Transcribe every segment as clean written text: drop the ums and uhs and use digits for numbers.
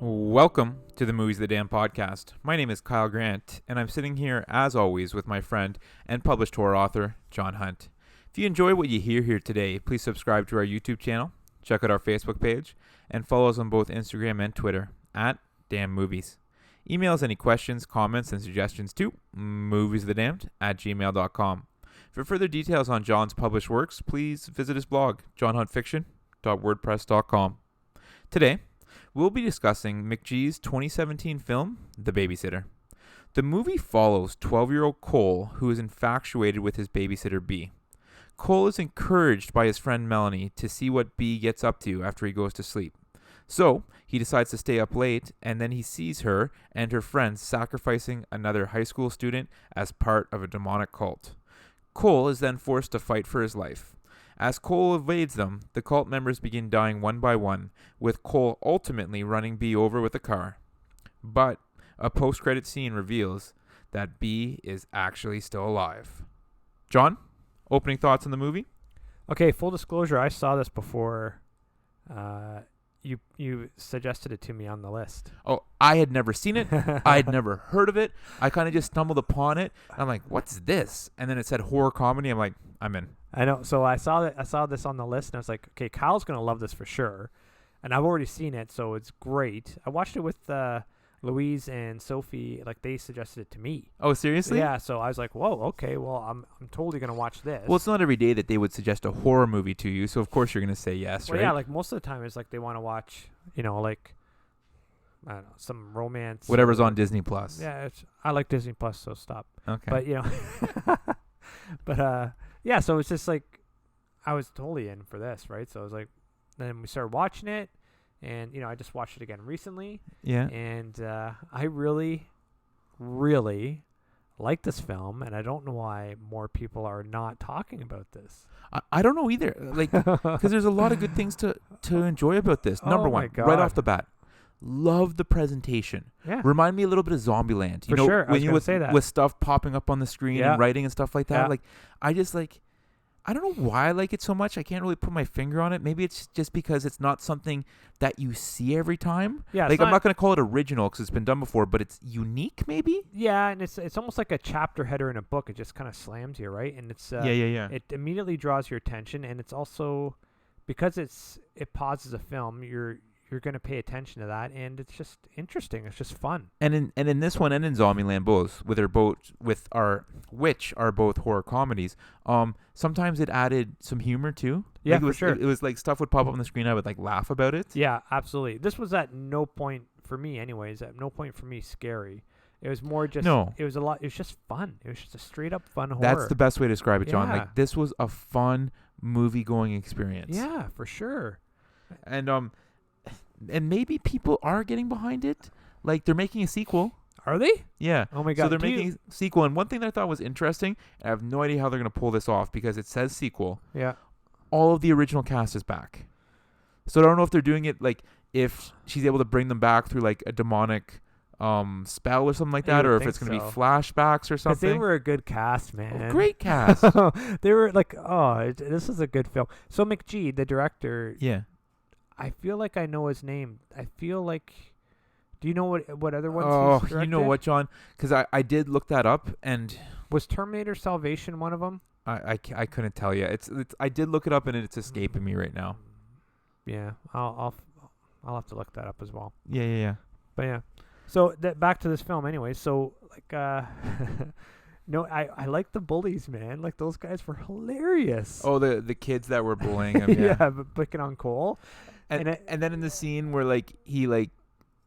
Welcome to the Movies the Damn podcast. My name is Kyle Grant, and I'm sitting here, as always, with my friend and published horror author, John Hunt. If you enjoy what you hear here today, please subscribe to our YouTube channel, check out our Facebook page, and follow us on both Instagram and Twitter, at Damn Movies. Email us any questions, comments, and suggestions to moviesthedamned@gmail.com. For further details on John's published works, please visit his blog, johnhuntfiction.wordpress.com. Today, we'll be discussing McG's 2017 film, The Babysitter. The movie follows 12-year-old Cole, who is infatuated with his babysitter B. Cole is encouraged by his friend Melanie to see what B gets up to after he goes to sleep. So, he decides to stay up late, and then he sees her and her friends sacrificing another high school student as part of a demonic cult. Cole is then forced to fight for his life. As Cole evades them, the cult members begin dying one by one, with Cole ultimately running B over with a car. But a post-credit scene reveals that B is actually still alive. John, opening thoughts on the movie? Okay, full disclosure, I saw this before you suggested it to me on the list. Oh, I had never seen it. I had never heard of it. I kind of just stumbled upon it. I'm like, what's this? And then it said horror comedy. I'm like, I'm in. I know. So I saw this on the list, and I was like, okay, Kyle's going to love this for sure. And I've already seen it, so it's great. I watched it with Louise and Sophie. Like, they suggested it to me. Oh, seriously? Yeah, so I was like, whoa, okay, well, I'm totally going to watch this. Well, it's not every day that they would suggest a horror movie to you, so of course you're going to say yes, well, right? Yeah, like most of the time it's like they want to watch, like, I don't know, some romance. Whatever's on Disney Plus. Yeah, I like Disney Plus, so stop. Okay. But, yeah, so it's just like, I was totally in for this, right? So I was like, then we started watching it, and, I just watched it again recently. Yeah. And I really, really like this film, and I don't know why more people are not talking about this. I don't know either. Like, because there's a lot of good things to enjoy about this. Number one, right off the bat, love the presentation. Yeah. Remind me a little bit of Zombieland. For sure. I was going to say that. With stuff popping up on the screen and writing and stuff like that. Yeah. Like, I don't know why I like it so much. I can't really put my finger on it. Maybe it's just because it's not something that you see every time. Yeah. Like, I'm not going to call it original because it's been done before, but it's unique maybe? Yeah, and it's almost like a chapter header in a book. It just kind of slams you, right? And it's Yeah. It immediately draws your attention, and it's also, because it pauses a film, you're going to pay attention to that, and it's just interesting. It's just fun. And in this one and in Zombieland both, which are both horror comedies, sometimes it added some humor too. Yeah, for sure. It was like stuff would pop up on the screen. I would like laugh about it. Yeah, absolutely. This was at no point for me, anyways. At no point for me scary. It was more just. No. It was a lot. It was just fun. It was just a straight up fun horror. That's the best way to describe it, John. Yeah. Like, this was a fun movie going experience. Yeah, for sure. And maybe people are getting behind it. Like, they're making a sequel. Are they? Yeah. Oh my God. So they're making a sequel. And one thing that I thought was interesting, and I have no idea how they're going to pull this off because it says sequel. Yeah. All of the original cast is back. So I don't know if they're doing it like if she's able to bring them back through like a demonic spell or something like that, or if it's going to be flashbacks or something. They were a good cast, man. Oh, great cast. They were like, this is a good film. So McG, the director. Yeah. I feel like I know his name. I feel like. Do you know what other ones? Oh, he's directed? You know what, John? Because I did look that up, and was Terminator Salvation one of them? I couldn't tell you. It's I did look it up, and it's escaping me right now. Yeah, I'll have to look that up as well. Yeah. But yeah, so back to this film anyway. So like, no, I like the bullies, man. Like, those guys were hilarious. Oh, the kids that were bullying him. Yeah, but picking on Cole. And then in the scene where like he like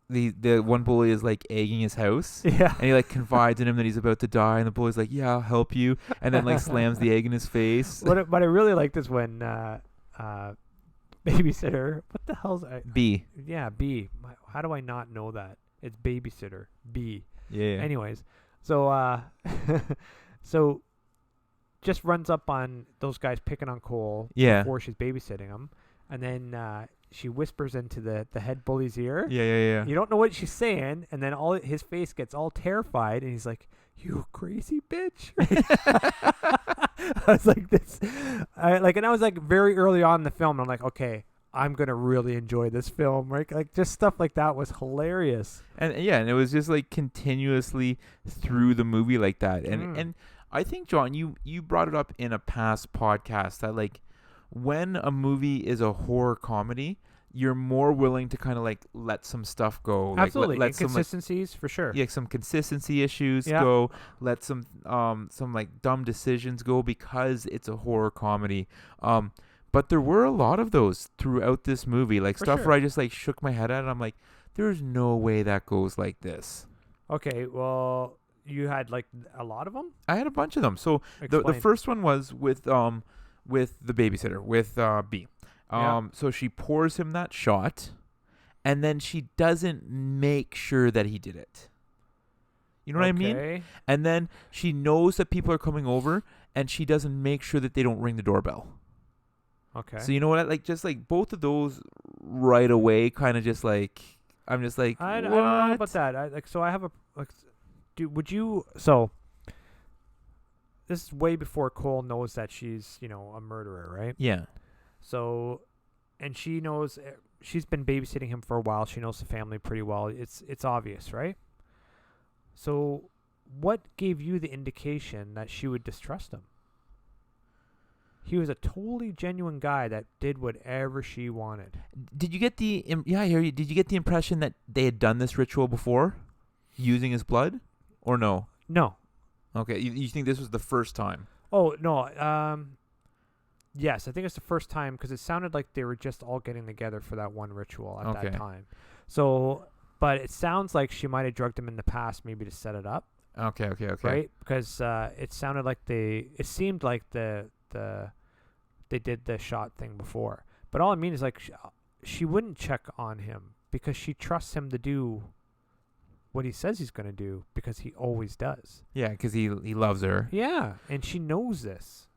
the one bully is like egging his house. Yeah. And he like confides in him that he's about to die, and the bully's like, "Yeah, I'll help you," and then like slams the egg in his face. What I really liked is when Babysitter. What the hell's B? Yeah, B. How do I not know that? It's Babysitter. B. Yeah. Anyways, so so just runs up on those guys picking on Cole Yeah. before she's babysitting him, and then she whispers into the head bully's ear. Yeah. You don't know what she's saying, and then his face gets all terrified, and he's like, "You crazy bitch!" I was like, "This," and I was like very early on in the film. And I'm like, "Okay, I'm gonna really enjoy this film." Right? Like just stuff like that was hilarious. And it was just like continuously through the movie like that. And I think, John, you brought it up in a past podcast that like when a movie is a horror comedy, you're more willing to kind of like let some stuff go. Absolutely, let some inconsistencies for sure. Yeah, some consistency issues go. Let some like dumb decisions go because it's a horror comedy. But there were a lot of those throughout this movie, like For stuff sure. where I just like shook my head at it. I'm like, there's no way that goes like this. Okay, well, you had like a lot of them. I had a bunch of them. So the Explain. first one was with the babysitter with B. So she pours him that shot, and then she doesn't make sure that he did it. You know what I mean? Okay. And then she knows that people are coming over, and she doesn't make sure that they don't ring the doorbell. Okay. So you know what? Like just like both of those right away, kind of just like I'm just like, I what? don't know about that. I have a like. Would you? So this is way before Cole knows that she's a murderer, right? Yeah. So, and she knows she's been babysitting him for a while. She knows the family pretty well. It's obvious, right? So, what gave you the indication that she would distrust him? He was a totally genuine guy that did whatever she wanted. Did you get the? I hear you. Did you get the impression that they had done this ritual before, using his blood, or no? No. Okay, you think this was the first time? Oh no. Yes, I think it's the first time because it sounded like they were just all getting together for that one ritual at that time. So, but it sounds like she might have drugged him in the past, maybe to set it up. Okay. Right? Because it sounded like it seemed like they did the shot thing before. But all I mean is like she wouldn't check on him because she trusts him to do what he says he's going to do because he always does. Yeah, because he loves her. Yeah, and she knows this.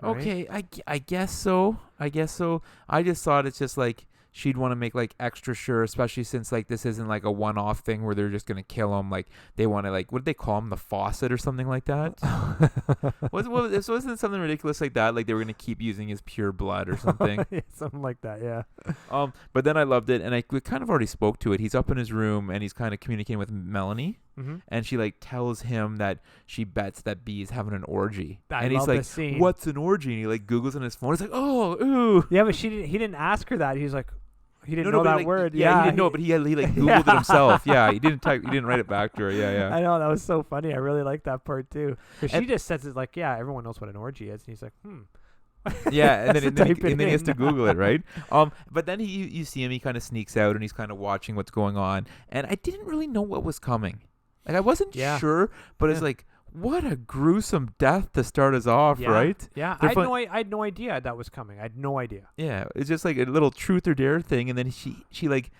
Right? Okay, I guess so. I just thought it's just like she'd want to make like extra sure, especially since like this isn't like a one-off thing where they're just gonna kill him. Like they want to like, what did they call him, the faucet or something like that? Wasn't something ridiculous like that? Like they were gonna keep using his pure blood or something. Yeah, something like that. Yeah. But then I loved it, and we kind of already spoke to it. He's up in his room and he's kind of communicating with Melanie. Mm-hmm. And she like tells him that she bets that B is having an orgy. I and love he's like, this scene. "What's an orgy?" And he like Googles on his phone. He's like, "Oh, ooh." Yeah, but he didn't ask her that. He's like, he didn't know but that like, word. Yeah, he didn't know, he- but he like Googled it himself. Yeah, he didn't write it back to her. Yeah. I know, that was so funny. I really like that part too. Because she And- just says it like, yeah, everyone knows what an orgy is. And he's like, Yeah, and Has then, to and then, he, type it and then he has to in. Google it, right? But then you see him, he kind of sneaks out and he's kind of watching what's going on. And I didn't really know what was coming. Like I wasn't Yeah. sure, but it's Yeah. like, what a gruesome death to start us off, yeah, right? Yeah, They're I had no idea that was coming. I had no idea. Yeah, it's just like a little truth or dare thing, and then she like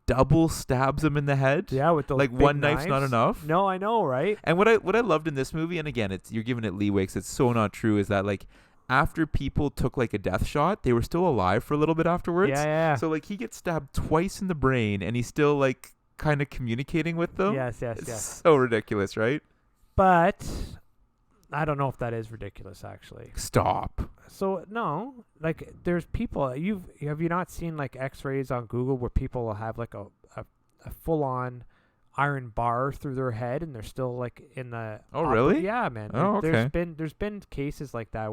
double stabs him in the head. Yeah, with those like big one knife's not knives. enough. No, I know, right? And what I loved in this movie, and again, you're giving it leeway because it's so not true, is that like after people took like a death shot, they were still alive for a little bit afterwards. Yeah. So like he gets stabbed twice in the brain, and he's still like kind of communicating with them. Yes. It's so ridiculous, right? But I don't know if that is ridiculous, actually. Stop. So no, like there's people. Have you not seen like X-rays on Google where people will have like a full-on iron bar through their head and they're still like in the. Oh, really? Yeah, man. Oh, okay. There's been cases like that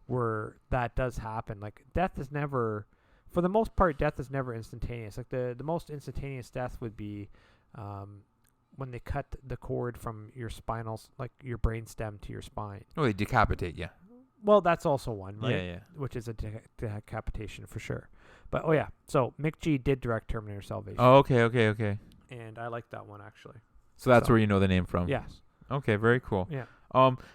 where that does happen. Like death is never, for the most part, death is never instantaneous. Like the most instantaneous death would be, when they cut the cord from your like your brain stem to your spine. Oh, they decapitate you. Well, that's also one, right? Yeah. Which is a decapitation for sure. But oh yeah, so Mick G did direct Terminator Salvation. Oh, okay. And I like that one actually. So that's So- where you know the name from. Yes. Okay, very cool. Yeah.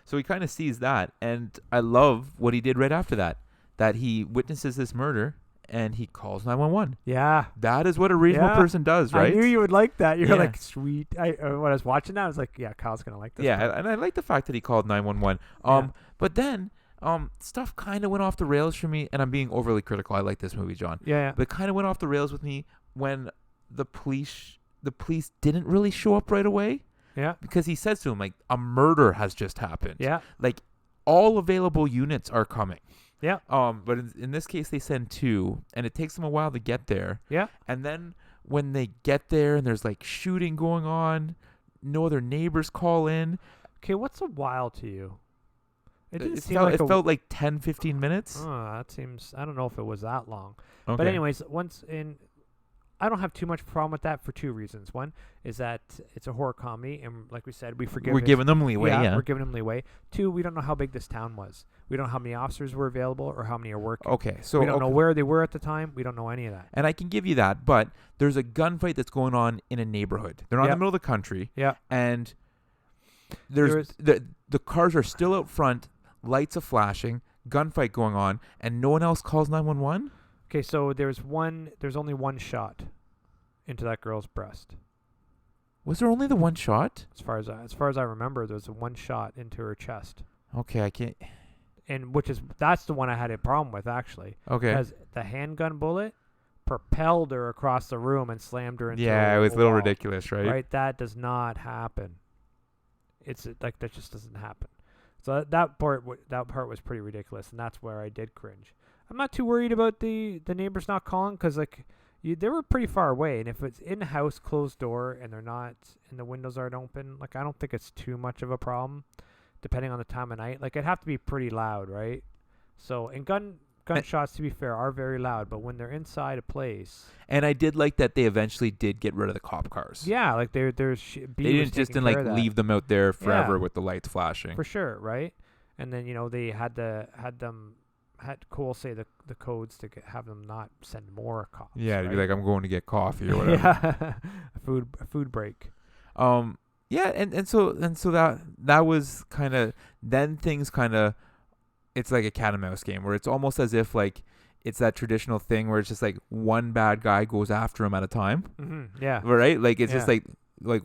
So he kind of sees that, and I love what he did right after that. That he witnesses this murder, and he calls 911. Yeah. That is what a reasonable person does, right? I knew you would like that. You're Yeah. like, sweet. When I was watching that, I was like, yeah, Kyle's going to like this. Yeah, part. and I like the fact that he called 911. But then stuff kind of went off the rails for me, and I'm being overly critical. I like this movie, John. Yeah. But it kind of went off the rails with me when the police didn't really show up right away. Yeah. Because he says to him, like, a murder has just happened. Yeah. Like, all available units are coming. Yeah. But in this case, they send 2, and it takes them a while to get there. Yeah. And then when they get there and there's, like, shooting going on, no other neighbors call in. Okay, what's a while to you? It felt like 10, 15 minutes. Oh, that seems... I don't know if it was that long. Okay. But anyways, I don't have too much problem with that for 2 reasons. One is that it's a horror comedy, and like we said, we're giving them leeway. Yeah, we're giving them leeway. 2, we don't know how big this town was. We don't know how many officers were available or how many are working. Okay, so we don't know where they were at the time. We don't know any of that. And I can give you that, but there's a gunfight that's going on in a neighborhood. They're not in the middle of the country. Yeah. And the cars are still out front, lights are flashing, gunfight going on, and no one else calls 911? Okay, so there's only one shot into that girl's breast. Was there only the one shot? As far as I remember, there's one shot into her chest. Okay, I can't. And that's the one I had a problem with, actually. Okay. Because the handgun bullet propelled her across the room and slammed her into it was a little ridiculous, right? Right, that does not happen. It's like that just doesn't happen. So that part was pretty ridiculous, and that's where I did cringe. I'm not too worried about the neighbors not calling, because like they were pretty far away, and if it's in house, closed door, and they're not, and the windows aren't open, like I don't think it's too much of a problem, depending on the time of night. Like it'd have to be pretty loud, right? So, and gunshots, to be fair, are very loud, but when they're inside a place. And I did like that they eventually did get rid of the cop cars. Yeah, like they didn't just leave them out there forever with the lights flashing. For sure, right? And then they had Cole say the codes to have them not send more cops. Yeah, to right? be like, I'm going to get coffee or whatever. Yeah, a food break. Yeah, and so that was kind of, then things kind of, it's like a cat and mouse game where it's almost as if like it's that traditional thing where it's just like one bad guy goes after him at a time. Mm-hmm. Yeah. Right? Like it's just like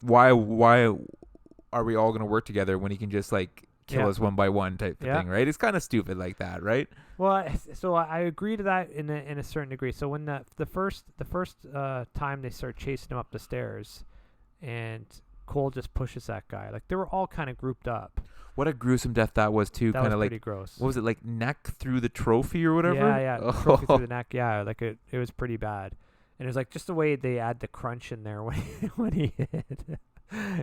why are we all going to work together when he can just like kill us one by one type of thing, right? It's kind of stupid like that, right? Well, so I agree to that in a certain degree. So when the first time they start chasing him up the stairs, and Cole just pushes that guy, like they were all kind of grouped up. What a gruesome death that was too. That kind of was like pretty gross. What was it, like neck through the trophy or whatever? Yeah, trophy through the neck. Yeah, like it was pretty bad, and it was like just the way they add the crunch in there when he hit.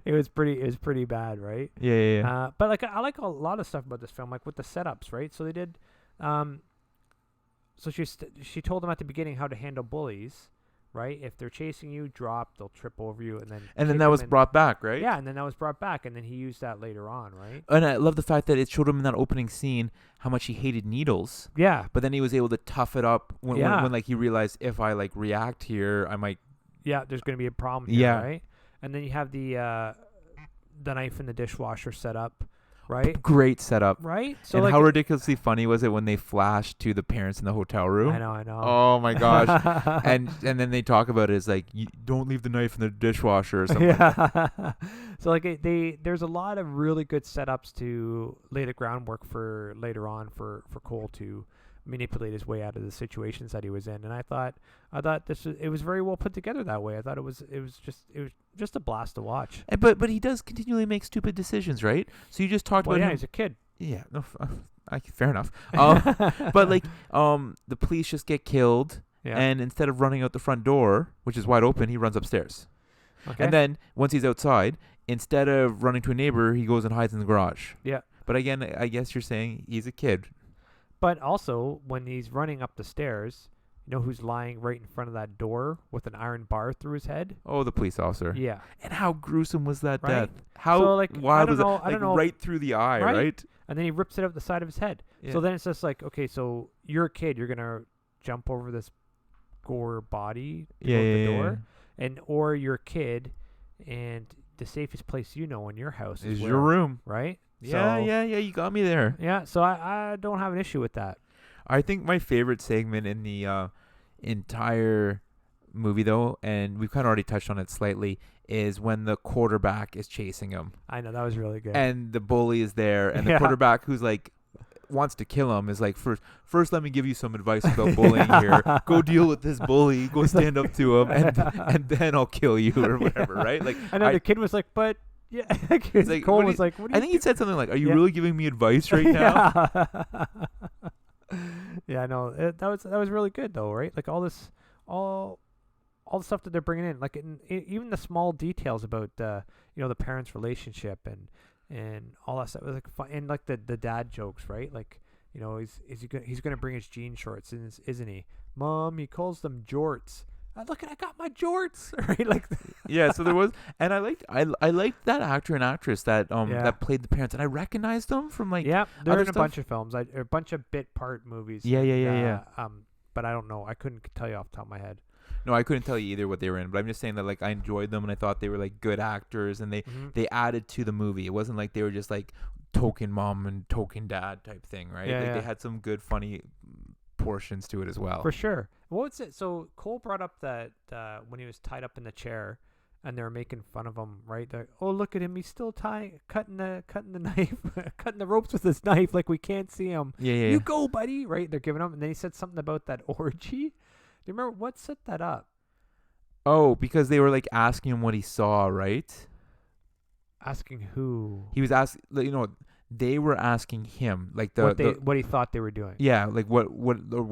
It was pretty bad, right? Yeah. But like I like a lot of stuff about this film, like with the setups, right? So they did. So she told them at the beginning how to handle bullies, right? If they're chasing you, drop, they'll trip over you, and then that was brought back, right? Yeah, and then that was brought back, and then he used that later on, right? And I love the fact that it showed him in that opening scene how much he hated needles. Yeah. But then he was able to tough it up when like he realized, if I like react here, I might. Yeah, there's gonna be a problem here, right? And then you have the knife in the dishwasher set up, right? Great setup, right? So and like, how ridiculously funny was it when they flashed to the parents in the hotel room? I know. Oh my gosh! and then they talk about it as like, you don't leave the knife in the dishwasher or something. Yeah. So like there's a lot of really good setups to lay the groundwork for later on for Cole to manipulate his way out of the situations that he was in, and I thought it was very well put together that way. I thought it was just a blast to watch. But he does continually make stupid decisions, right? So you just talked about him. He's a kid. Yeah, no, fair enough. But like the police just get killed, and instead of running out the front door, which is wide open, he runs upstairs. Okay. And then once he's outside, instead of running to a neighbor, he goes and hides in the garage. Yeah. But again, I guess you're saying he's a kid. But also, when he's running up the stairs, you know who's lying right in front of that door with an iron bar through his head? Oh, the police officer. Yeah. And how gruesome was that right? death? How wild was it? I don't know. Right through the eye, right? And then he rips it out the side of his head. Yeah. So then it's just like, okay, so you're a kid. You're going to jump over this gore body to go to the door. Or you're a kid, and the safest place you know in your house is your room. Right? Yeah, you got me there. Yeah, so I don't have an issue with that. I think my favorite segment in entire movie though, and we've kind of already touched on it slightly, is when the quarterback is chasing him I know that was really good. and the bully is there, and the Yeah. quarterback who's like wants to kill him is like, first let me give you some advice about bullying here. Go deal with this bully. Go stand up to him, and then I'll kill you or whatever, right? Like I know the kid was like, but yeah, like, Cole what do was you- like, what do I you think he said something like, "Are you Yeah. really giving me advice right now?" Yeah. Yeah, I know. That was really good though, right? Like all the stuff that they're bringing in, like even the small details about the parents' relationship and all that stuff was like fun, and like the dad jokes, right? Like he's gonna bring his jean shorts, isn't he? Mom, he calls them jorts. Look, I got my jorts, right? Like Yeah, so there was, and I liked that actor and actress that Yeah. that played the parents, and I recognized them from like yeah, they're other in a stuff. bunch of films, a bunch of bit part movies. Yeah, yeah, and, yeah, but I don't know. I couldn't tell you off the top of my head. No, I couldn't tell you either what they were in, but I'm just saying that like I enjoyed them and I thought they were like good actors, and they added to the movie. It wasn't like they were just like token mom and token dad type thing, right? Yeah, like yeah. they had some good funny portions to it as well. For sure. What was it? So Cole brought up that when he was tied up in the chair, and they were making fun of him, right? They're, oh, look at him, he's still cutting the knife, cutting the ropes with his knife, like we can't see him. Yeah, yeah. You go, buddy, right? They're giving him, and then he said something about that orgy. Do you remember what set that up? Oh, because they were like asking him what he saw, right? Asking who? He was asking, they were asking him like What he thought they were doing. yeah, like what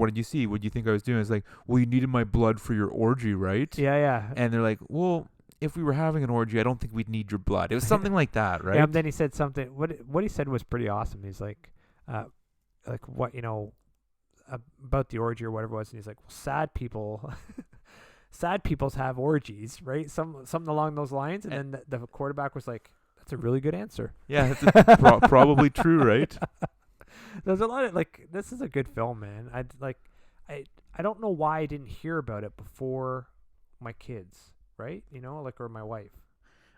did you see? What do you think I was doing? It's like, well, you needed my blood for your orgy, right? Yeah, yeah. And they're like, well, if we were having an orgy, I don't think we'd need your blood. It was something like that, right? Yeah, and then he said something. What he said was pretty awesome. He's like what about the orgy or whatever it was, and he's like, well, sad peoples have orgies, right? Something along those lines, and then the quarterback was like, that's a really good answer. Yeah, it's probably true, right? There's a lot of this is a good film, man. I don't know why I didn't hear about it before my kids, right? Or my wife.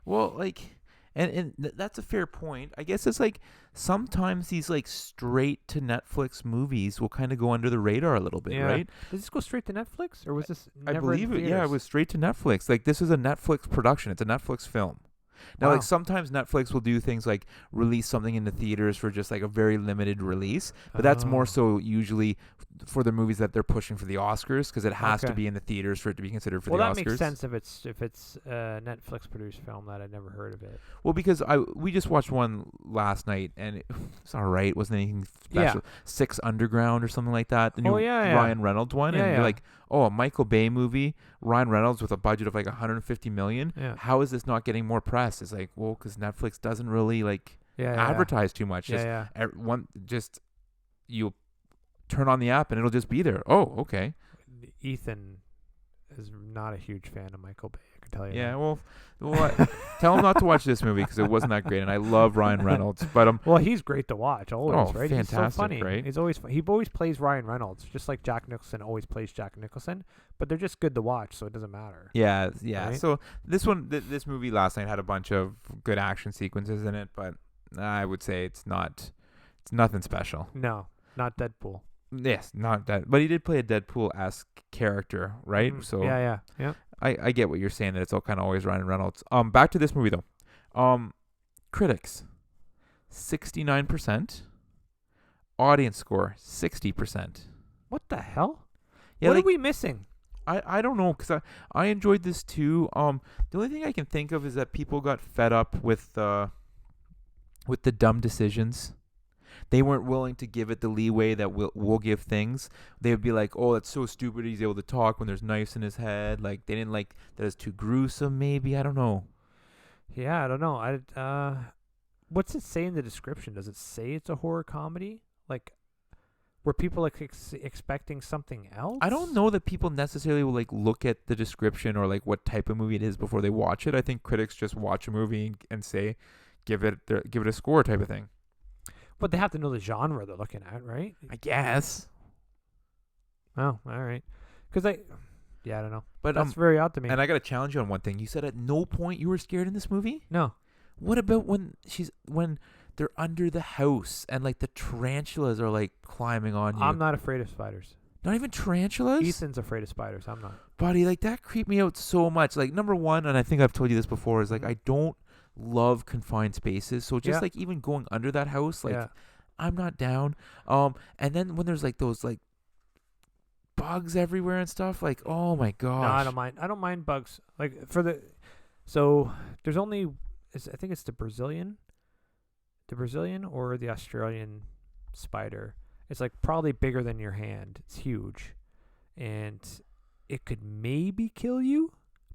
Well, and that's a fair point. I guess it's like sometimes these like straight to Netflix movies will kind of go under the radar a little bit, Yeah. right? Did this go straight to Netflix, or was this I never in believe it. Yeah, it theaters? was straight to Netflix. Like this is a Netflix production. It's a Netflix film. Now, Wow. like sometimes Netflix will do things like release something in the theaters for just like a very limited release, but that's more Oh. so usually for the movies that they're pushing for the Oscars because it has to Okay. be in the theaters for it to be considered for Well, the that Oscars. makes sense if it's a Netflix produced film that I'd never heard of it. Well, because we just watched one last night and it's all right. It wasn't anything special. Six Underground or something like that. The new yeah. Ryan Reynolds one, Yeah, and yeah. you're like, oh, a Michael Bay movie, Ryan Reynolds with a budget of like 150 million. Yeah. How is this not getting more press? It's like, well, because Netflix doesn't really like Yeah, advertise too much. Just Yeah. you turn on the app and it'll just be there. Oh, okay. Ethan is not a huge fan of Michael Bay. I can tell you. Yeah. that. Well, tell him not to watch this movie because it wasn't that great, and I love Ryan Reynolds, but Well, he's great to watch always, Oh, right? He's so fantastic, funny. right? He's always he always plays Ryan Reynolds, just like Jack Nicholson always plays Jack Nicholson. But they're just good to watch, so it doesn't matter. yeah. Right? So this one, this movie last night had a bunch of good action sequences in it, but I would say it's nothing special. No, not Deadpool. Yes, not that, but he did play a Deadpool-esque character, right? Mhm. So yeah. I get what you're saying, that it's all kind of always Ryan Reynolds. Back to this movie though. Critics 69%, audience score 60%. What the hell? Yeah, what like, are we missing? I don't know, because I enjoyed this too. The only thing I can think of is that people got fed up with the dumb decisions. They weren't willing to give it the leeway that we'll give things. They would be like, oh, that's so stupid he's able to talk when there's knives in his head. Like, they didn't like that it's too gruesome, maybe. I don't know. Yeah, I don't know. What's it say in the description? Does it say it's a horror comedy? Like, were people like expecting something else? I don't know that people necessarily will like look at the description or like what type of movie it is before they watch it. I think critics just watch a movie and say, give it a score type of thing. But they have to know the genre they're looking at, right? I guess. Oh, all right. Because I don't know. But That's very odd to me. and I got to challenge you on one thing. You said at no point you were scared in this movie? No. What about when they're under the house and like the tarantulas are like climbing on you? I'm not afraid of spiders. Not even tarantulas? Ethan's afraid of spiders. I'm not. Buddy, like, that creeped me out so much. Like, number one, and I think I've told you this before, is like, I don't love confined spaces. So just like even going under that house, like, I'm not down. And then when there's like those like bugs everywhere and stuff, like, oh my gosh. No, I don't mind. I don't mind bugs. Like so there's only, I think it's the Brazilian or the Australian spider. It's like probably bigger than your hand. It's huge, and it could maybe kill you,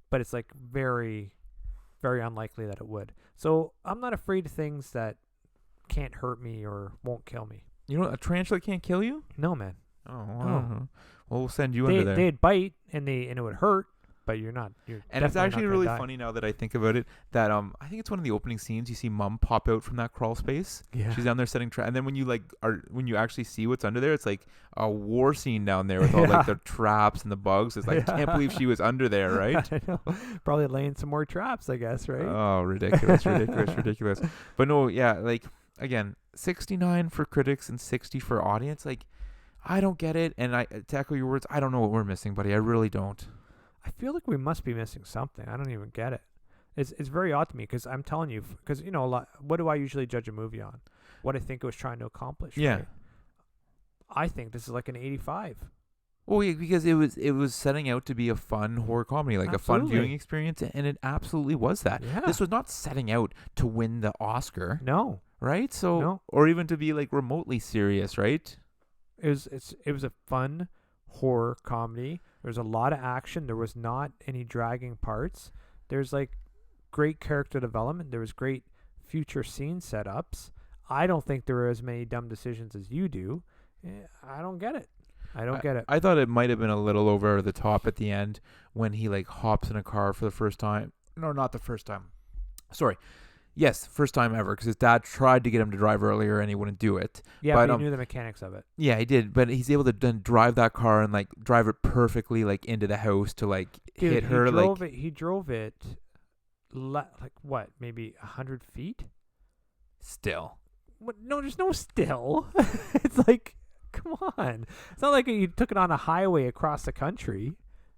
but it's like very, very unlikely that it would. So I'm not afraid of things that can't hurt me or won't kill me. You know, a tarantula can't kill you? No, man. Oh, No. Well, we'll send you under there. They'd bite and it would hurt, but you're and it's actually not really die. funny now that I think about it. That I think it's one of the opening scenes. You see Mom pop out from that crawl space. Yeah. She's down there setting traps, and then when you actually see what's under there, it's like a war scene down there with all like the traps and the bugs. It's like I can't believe she was under there, right? I know. Probably laying some more traps, I guess, right? Oh, ridiculous. But no, yeah, like again, 69 for critics and 60 for audience. Like, I don't get it. And to echo your words, I don't know what we're missing, buddy. I really don't. I feel like we must be missing something. I don't even get it. It's very odd to me because I'm telling you, because you know, what do I usually judge a movie on? What I think it was trying to accomplish. Yeah. Right? I think this is like an 85. Well, yeah, because it was setting out to be a fun horror comedy, like Absolutely. a fun viewing experience, and it absolutely was that. Yeah. This was not setting out to win the Oscar, No. right? So, No. or even to be like remotely serious, right? It was a fun horror comedy. There was a lot of action. There was not any dragging parts. There's like great character development. There was great future scene setups. I don't think there were as many dumb decisions as you do. I don't get it. I thought it might have been a little over the top at the end when he like hops in a car for the first time. No, not the first time. Sorry. Yes, first time ever, because his dad tried to get him to drive earlier and he wouldn't do it. Yeah, but he knew the mechanics of it. Yeah, he did, but he's able to then drive that car and like drive it perfectly like into the house to like hit her. He drove it like what, maybe 100 feet? Still. What? No, there's no still. It's like, come on. It's not like he took it on a highway across the country.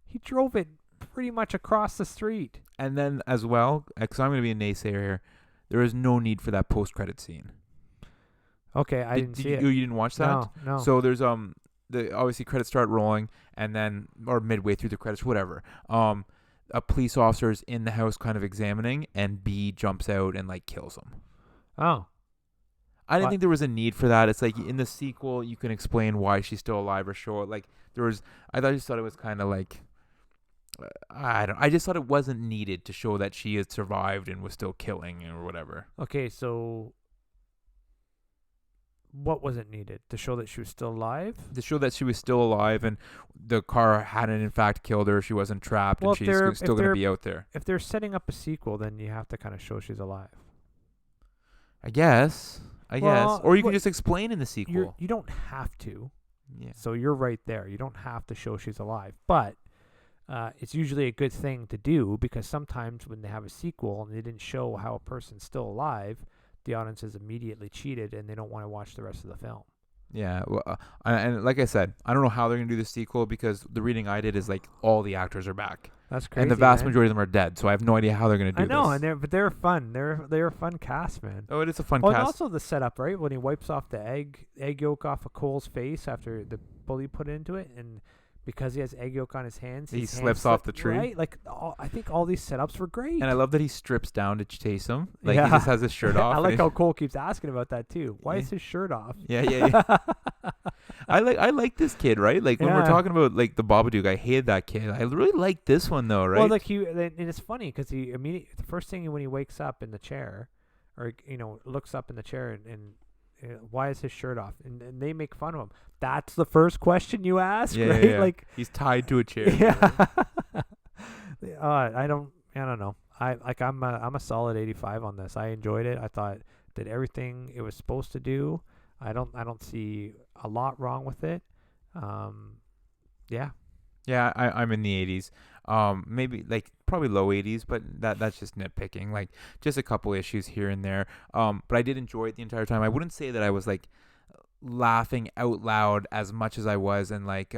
He drove it pretty much across the street. And then as well, because I'm going to be a naysayer here, there is no need for that post-credit scene. Okay, I didn't see it. You didn't watch that? No. So there's the obviously credits start rolling, and then or midway through the credits, whatever. A police officer is in the house, kind of examining, and B jumps out and like kills him. Oh. I didn't think there was a need for that. It's like in the sequel, you can explain why she's still alive or show it. Like there was, I just thought it was kind of like. I just thought it wasn't needed to show that she had survived and was still killing or whatever. Okay, so what was it needed? To show that she was still alive? To show that she was still alive and the car hadn't in fact killed her. She wasn't trapped and she's still going to be out there. If they're setting up a sequel, then you have to kind of show she's alive. I guess. Or you can just explain in the sequel. You don't have to. Yeah. So you're right there. You don't have to show she's alive. But it's usually a good thing to do because sometimes when they have a sequel and they didn't show how a person's still alive, the audience is immediately cheated and they don't want to watch the rest of the film. Yeah, well, and like I said, I don't know how they're going to do the sequel because the reading I did is like all the actors are back. That's crazy. And the vast majority of them are dead, so I have no idea how they're going to do this. I know, but they're fun. They're a fun cast, man. Oh, it is a fun cast. cast. And also the setup, right? When he wipes off the egg yolk off of Cole's face after the bully put into it, and because he has egg yolk on his hands, he slips off the tree. Right? Like I think all these setups were great. And I love that he strips down to chase him. Like he just has his shirt off. I like how Cole keeps asking about that too. Why is his shirt off? Yeah. I like this kid, right? Like when we're talking about like the Babadook, I hated that kid. I really like this one though, right? Well, like and it's funny because he immediately the first thing when he wakes up in the chair, or looks up in the chair and why is his shirt off? And they make fun of him. That's the first question you ask, right? Yeah. Like he's tied to a chair. Yeah. I don't know. I'm a solid 85 on this. I enjoyed it. I thought did everything it was supposed to do. I don't see a lot wrong with it. Yeah. Yeah, I'm in the 80s. Maybe like probably low 80s, but that's just nitpicking. Like just a couple issues here and there. But I did enjoy it the entire time. I wouldn't say that I was like laughing out loud as much as I was, and like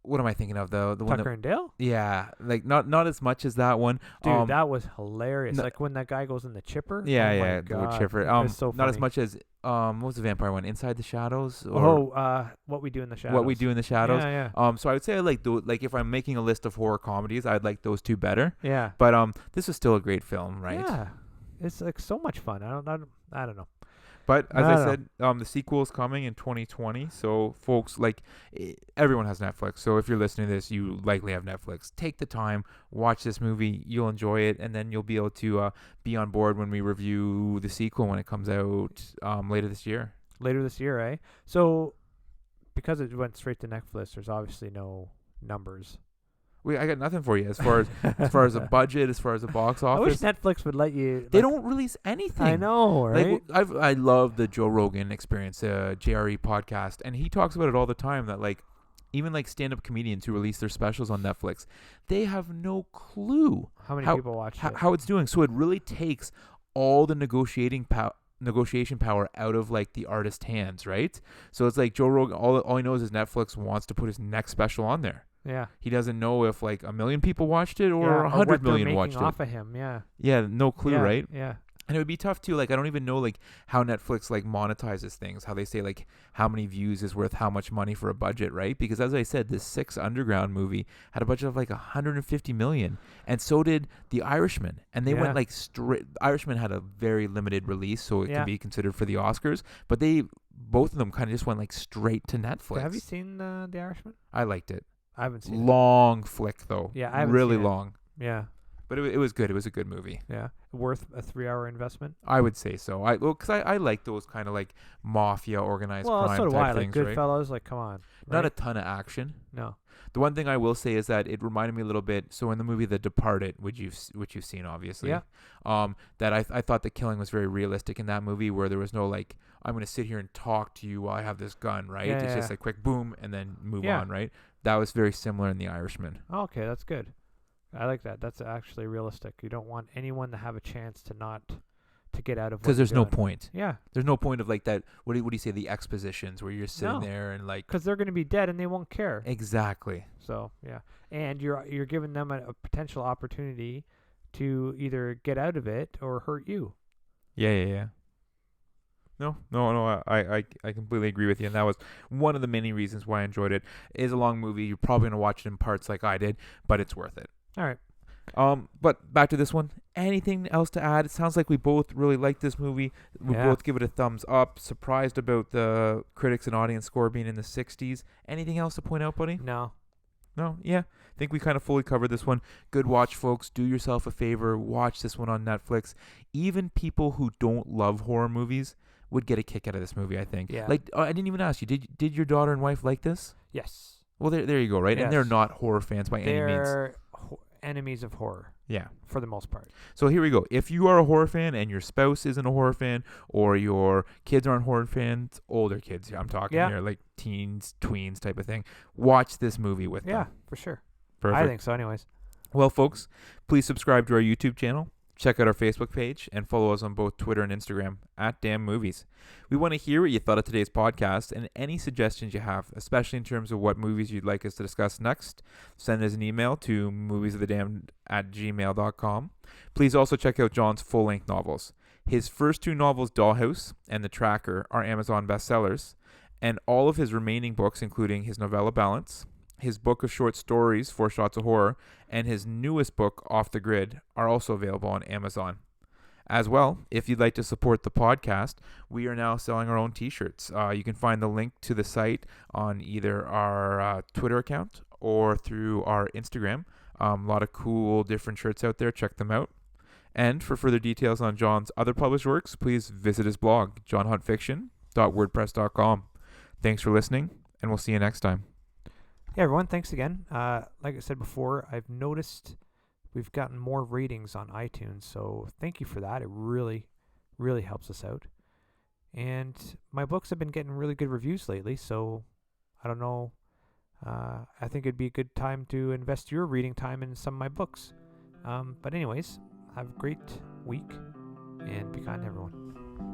what am I thinking of, the one Tucker that, and Dale? yeah, like not as much as that one. Dude, that was hilarious. no- like when that guy goes in the chipper. Yeah, Oh my yeah, the wood god. chipper. It's so Not as funny. much as what was the vampire one? Inside the Shadows, or What We Do in the Shadows. What We Do in the Shadows. Yeah, yeah. So I would say I like like if I'm making a list of horror comedies, I'd like those two better. Yeah. But this is still a great film, right? Yeah. It's like so much fun. I don't know. But as I I don't said, the sequel is coming in 2020. So folks, like everyone has Netflix. So if you're listening to this, you likely have Netflix. Take the time, watch this movie. You'll enjoy it, and then you'll be able to be on board when we review the sequel when it comes out later this year. Later this year, eh? So because it went straight to Netflix, there's obviously no numbers. I got nothing for you as far as a budget, as far as the box I wish office. Netflix would let you. They don't release anything. I know, right? Like I love the Joe Rogan Experience, JRE podcast, and he talks about it all the time. That like even like stand-up comedians who release their specials on Netflix, they have no clue How many people watch it? how it's doing. So it really takes all the negotiation power out of like the artist's hands, right? So it's like Joe Rogan. All he knows is Netflix wants to put his next special on there. Yeah. He doesn't know if like 1 million people watched it or Yeah, 100 what million they're watched making it. off of him. Yeah. Yeah, no clue, Yeah, right? Yeah. And it would be tough too. Like I don't even know like how Netflix like monetizes things. How they say like how many views is worth how much money for a budget, right? Because as I said, this Six Underground movie had a budget of like 150 million, and so did The Irishman. And they went like straight. Irishman had a very limited release, so it can be considered for the Oscars. But both of them kind of just went like straight to Netflix. Have you seen The Irishman? I liked it. I haven't seen it. Long flick though. Yeah, I haven't really seen it. long. Yeah. But it was good. It was a good movie. Yeah. Worth a 3-hour investment? I would say so. Because I like those kind of like mafia organized Well, crime so do type I. Like things, right? Goodfellas, like come on. Not a right? ton of action. No. The one thing I will say is that it reminded me a little bit. So in the movie The Departed, which you've seen obviously, that I thought the killing was very realistic in that movie, where there was no like I'm gonna sit here and talk to you while I have this gun, right? Yeah, It's yeah. just a quick boom and then move Yeah. on, right? That was very similar in The Irishman. Oh, okay, that's good. I like that. That's actually realistic. You don't want anyone to have a chance to get out of what Because there's you're no doing. point. Yeah. There's no point of like that. What do you say? The expositions where you're sitting No. there and like Because they're going to be dead and they won't care. exactly. So yeah, and you're giving them a potential opportunity to either get out of it or hurt you. Yeah. No. I completely agree with you, and that was one of the many reasons why I enjoyed it. It is a long movie. You're probably gonna watch it in parts like I did, but it's worth it. All right. But back to this one. Anything else to add? It sounds like we both really like this movie. We Yeah. both give it a thumbs up. Surprised about the critics and audience score being in the 60s. Anything else to point out, buddy? No. No? Yeah. I think we kind of fully covered this one. Good watch, folks. Do yourself a favor. Watch this one on Netflix. Even people who don't love horror movies would get a kick out of this movie, I think. Yeah. Like, I didn't even ask you. Did your daughter and wife like this? Yes. Well, there you go, right? And they're Yes. not horror fans by any means. They're enemies of horror Yeah. for the most part. So here we go. If you are a horror fan and your spouse isn't a horror fan, or your kids aren't horror fans, older kids, I'm talking here, like teens, tweens type of thing, watch this movie with Yeah, them. for sure. Perfect. I think so anyways. Well, folks, please subscribe to our YouTube channel. Check out our Facebook page and follow us on both Twitter and Instagram at Damn Movies. We want to hear what you thought of today's podcast and any suggestions you have, especially in terms of what movies you'd like us to discuss next. Send us an email to moviesofthedamned@gmail.com. Please also check out John's full-length novels. His first two novels, Dollhouse and The Tracker, are Amazon bestsellers, and all of his remaining books, including his novella Balance, his book of short stories, 4 Shots of Horror, and his newest book, Off the Grid, are also available on Amazon. As well, if you'd like to support the podcast, we are now selling our own t-shirts. You can find the link to the site on either our Twitter account or through our Instagram. A lot of cool different shirts out there. Check them out. And for further details on John's other published works, please visit his blog, johnhuntfiction.wordpress.com. Thanks for listening, and we'll see you next time. Yeah, everyone, thanks again. Like I said before, I've noticed we've gotten more ratings on iTunes, so thank you for that. It really, really helps us out. And my books have been getting really good reviews lately, so I don't know. I think it'd be a good time to invest your reading time in some of my books. But anyways, have a great week, and be kind to everyone.